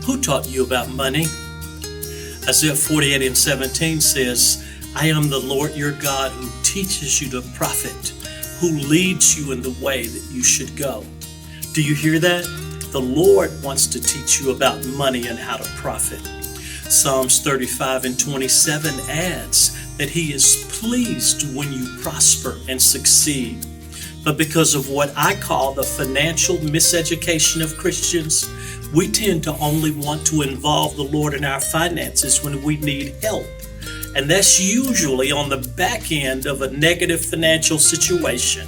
Who taught you about money? Isaiah 48:17 says, I am the Lord your God who teaches you to profit, who leads you in the way that you should go. Do you hear that? The Lord wants to teach you about money and how to profit. Psalms 35:27 adds that he is pleased when you prosper and succeed. But because of what I call the financial miseducation of Christians, we tend to only want to involve the Lord in our finances when we need help. And that's usually on the back end of a negative financial situation,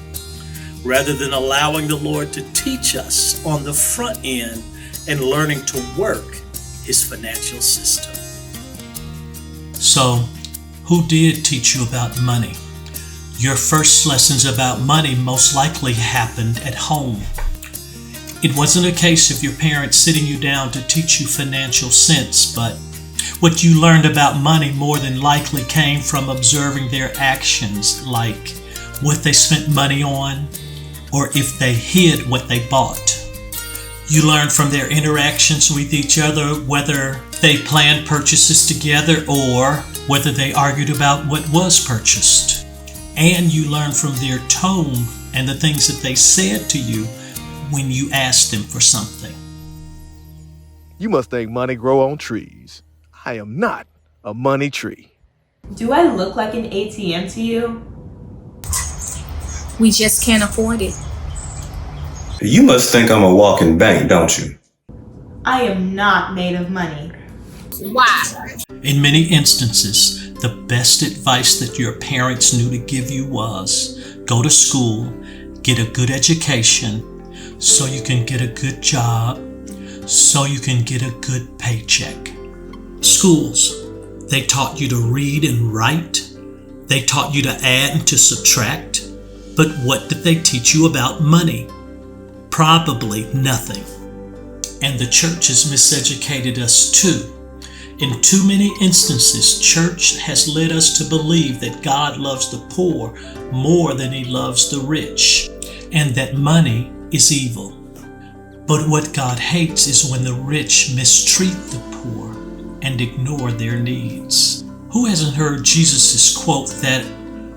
rather than allowing the Lord to teach us on the front end and learning to work his financial system. So, who did teach you about money? Your first lessons about money most likely happened at home. It wasn't a case of your parents sitting you down to teach you financial sense, but what you learned about money more than likely came from observing their actions, like what they spent money on, or if they hid what they bought. You learned from their interactions with each other whether they planned purchases together or whether they argued about what was purchased. And you learned from their tone and the things that they said to you when you asked them for something. You must think money grow on trees. I am not a money tree. Do I look like an ATM to you? We just can't afford it. You must think I'm a walking bank, don't you? I am not made of money. Why? In many instances, the best advice that your parents knew to give you was go to school, get a good education, so you can get a good job, so you can get a good paycheck. Schools, they taught you to read and write. They taught you to add and to subtract. But what did they teach you about money? Probably nothing. And the church has miseducated us too. In too many instances, church has led us to believe that God loves the poor more than he loves the rich, and that money is evil. But what God hates is when the rich mistreat the poor and ignore their needs. Who hasn't heard Jesus' quote that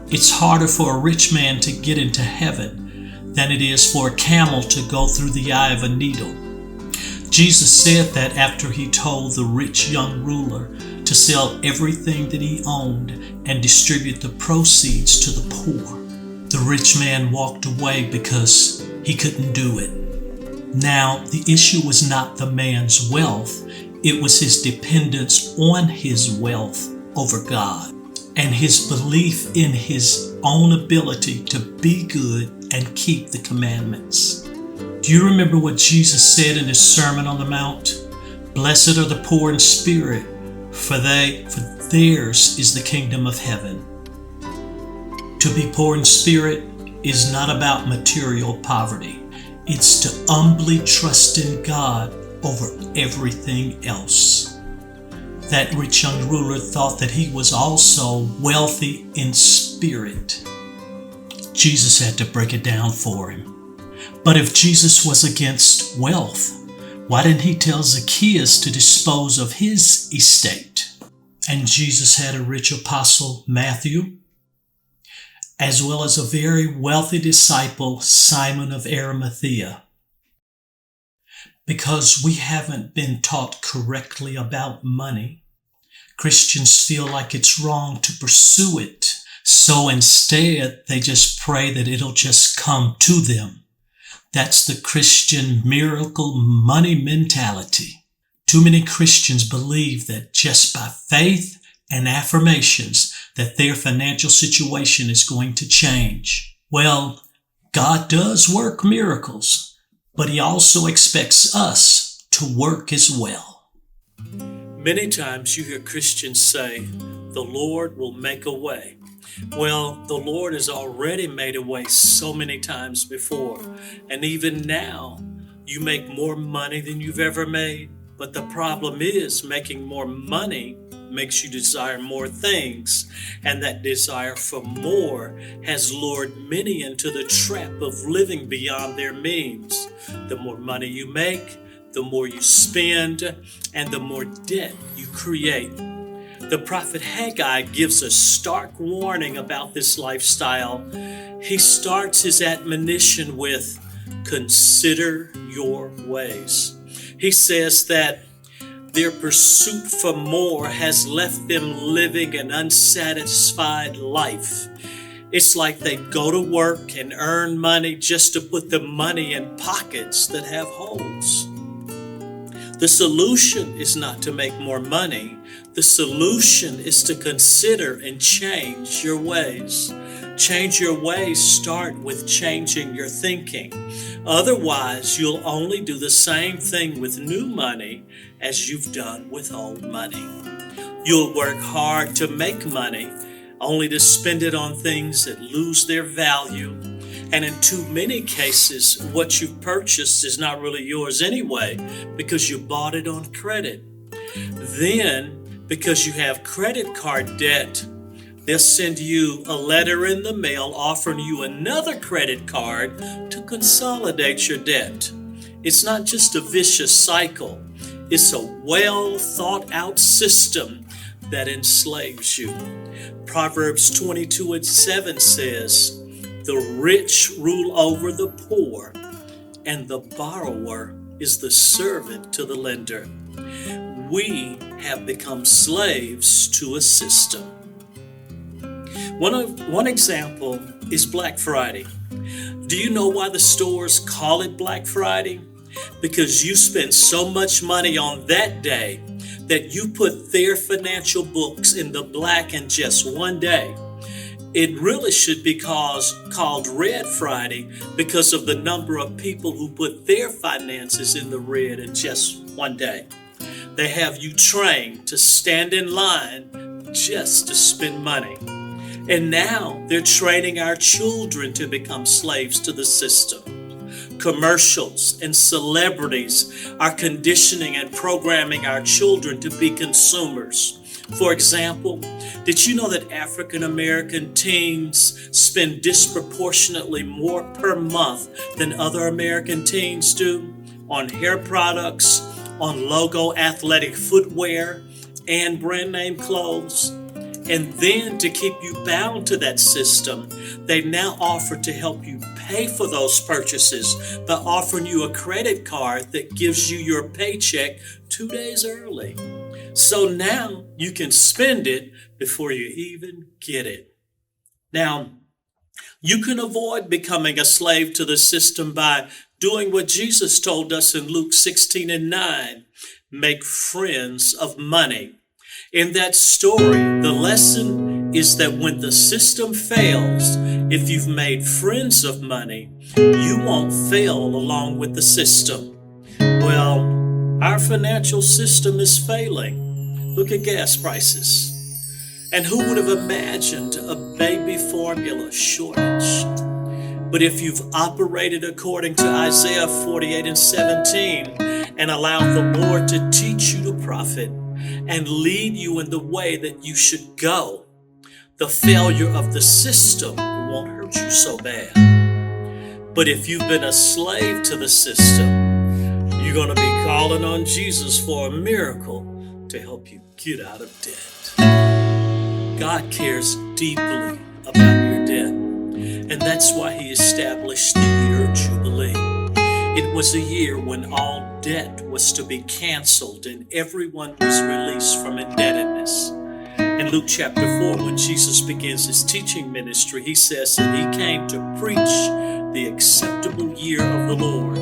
it's harder for a rich man to get into heaven than it is for a camel to go through the eye of a needle? Jesus said that after he told the rich young ruler to sell everything that he owned and distribute the proceeds to the poor. The rich man walked away because he couldn't do it. Now, the issue was not the man's wealth, it was his dependence on his wealth over God and his belief in his own ability to be good and keep the commandments. Do you remember what Jesus said in his Sermon on the Mount? Blessed are the poor in spirit, for theirs is the kingdom of heaven. To be poor in spirit is not about material poverty. It's to humbly trust in God over everything else. That rich young ruler thought that he was also wealthy in spirit. Jesus had to break it down for him. But if Jesus was against wealth, why didn't he tell Zacchaeus to dispose of his estate? And Jesus had a rich apostle, Matthew, as well as a very wealthy disciple, Simon of Arimathea. Because we haven't been taught correctly about money, Christians feel like it's wrong to pursue it. So instead, they just pray that it'll just come to them. That's the Christian miracle money mentality. Too many Christians believe that just by faith and affirmations that their financial situation is going to change. Well, God does work miracles, but he also expects us to work as well. Many times you hear Christians say, the Lord will make a way. Well, the Lord has already made a way so many times before. And even now, you make more money than you've ever made. But the problem is making more money makes you desire more things. And that desire for more has lured many into the trap of living beyond their means. The more money you make, the more you spend, and the more debt you create. The prophet Haggai gives a stark warning about this lifestyle. He starts his admonition with, "Consider your ways." He says that their pursuit for more has left them living an unsatisfied life. It's like they go to work and earn money just to put the money in pockets that have holes. The solution is not to make more money. The solution is to consider and change your ways. Change your ways start with changing your thinking. Otherwise, you'll only do the same thing with new money as you've done with old money. You'll work hard to make money, only to spend it on things that lose their value. And in too many cases, what you've purchased is not really yours anyway, because you bought it on credit. Then, because you have credit card debt, they'll send you a letter in the mail offering you another credit card to consolidate your debt. It's not just a vicious cycle. It's a well thought out system that enslaves you. Proverbs 22:7 says, "The rich rule over the poor, and the borrower is the servant to the lender." We have become slaves to a system. One example is Black Friday. Do you know why the stores call it Black Friday? Because you spend so much money on that day that you put their financial books in the black in just one day. It really should be called Red Friday because of the number of people who put their finances in the red in just one day. They have you trained to stand in line just to spend money. And now they're training our children to become slaves to the system. Commercials and celebrities are conditioning and programming our children to be consumers. For example, did you know that African American teens spend disproportionately more per month than other American teens do on hair products, on logo athletic footwear, and brand name clothes? And then to keep you bound to that system, they now offer to help you pay for those purchases by offering you a credit card that gives you your paycheck 2 days early. So now you can spend it before you even get it. Now, you can avoid becoming a slave to the system by doing what Jesus told us in Luke 16:9, make friends of money. In that story, the lesson is that when the system fails, if you've made friends of money, you won't fail along with the system. Well, our financial system is failing. Look at gas prices. And who would have imagined a baby formula shortage? But if you've operated according to Isaiah 48:17 and allowed the Lord to teach you to profit and lead you in the way that you should go, the failure of the system won't hurt you so bad. But if you've been a slave to the system, you're going to be calling on Jesus for a miracle to help you get out of debt. God cares deeply about your debt, and that's why He established the year of Jubilee. It was a year when all debt was to be canceled and everyone was released from indebtedness. In Luke chapter 4, when Jesus begins His teaching ministry, He says that He came to preach the acceptable year of the Lord.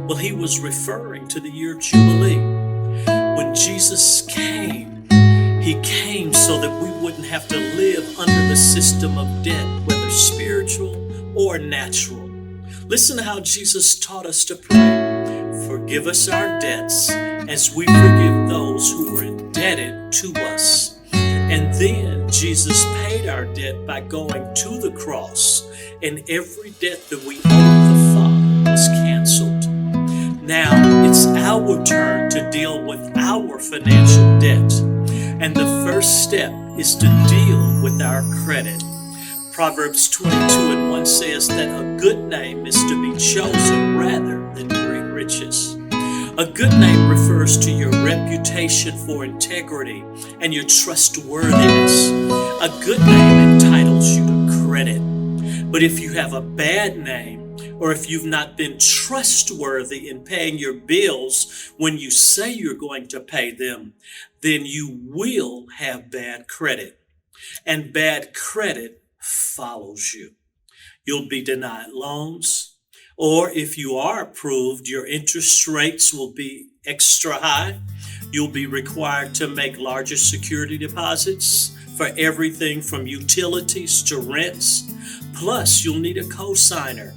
Well, He was referring to the year of Jubilee. When Jesus came, He came so that we wouldn't have to live under the system of debt, whether spiritual or natural. Listen to how Jesus taught us to pray. Forgive us our debts as we forgive those who are indebted to us. And then Jesus paid our debt by going to the cross, and every debt that we owed the Father was canceled. Now it's our turn to deal with our financial debt. And the first step is to deal with our credit. Proverbs 22:1 says that a good name is to be chosen rather than great riches. A good name refers to your reputation for integrity and your trustworthiness. A good name entitles you to credit. But if you have a bad name, or if you've not been trustworthy in paying your bills when you say you're going to pay them, then you will have bad credit. And bad credit follows you. You'll be denied loans, or if you are approved, your interest rates will be extra high. You'll be required to make larger security deposits for everything from utilities to rents. Plus, you'll need a cosigner.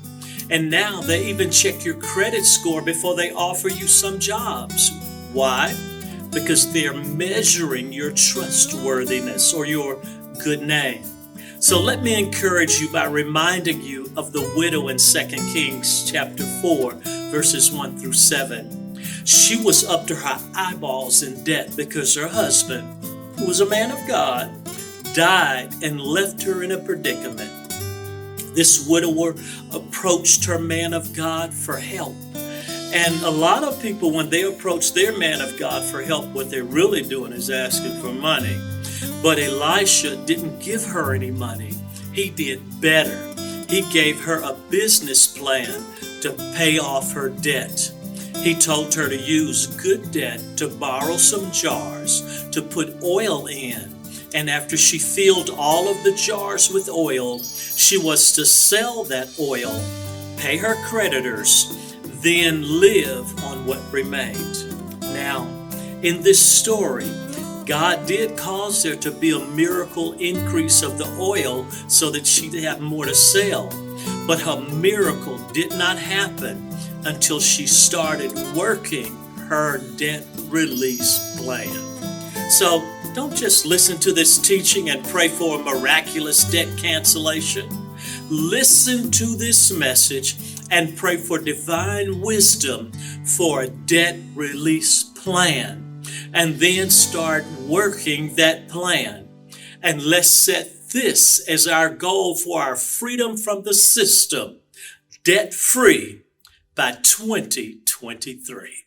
And now they even check your credit score before they offer you some jobs. Why? Because they're measuring your trustworthiness or your good name. So let me encourage you by reminding you of the widow in 2 Kings chapter 4, verses 1 through 7. She was up to her eyeballs in debt because her husband, who was a man of God, died and left her in a predicament. This widower approached her man of God for help. And a lot of people, when they approach their man of God for help, what they're really doing is asking for money. But Elisha didn't give her any money. He did better. He gave her a business plan to pay off her debt. He told her to use good debt to borrow some jars to put oil in. And after she filled all of the jars with oil, she was to sell that oil, pay her creditors, then live on what remained. Now, in this story, God did cause there to be a miracle increase of the oil so that she'd have more to sell. But her miracle did not happen until she started working her debt release plan. So don't just listen to this teaching and pray for a miraculous debt cancellation. Listen to this message and pray for divine wisdom for a debt release plan. And then start working that plan. And let's set this as our goal for our freedom from the system, debt free by 2023.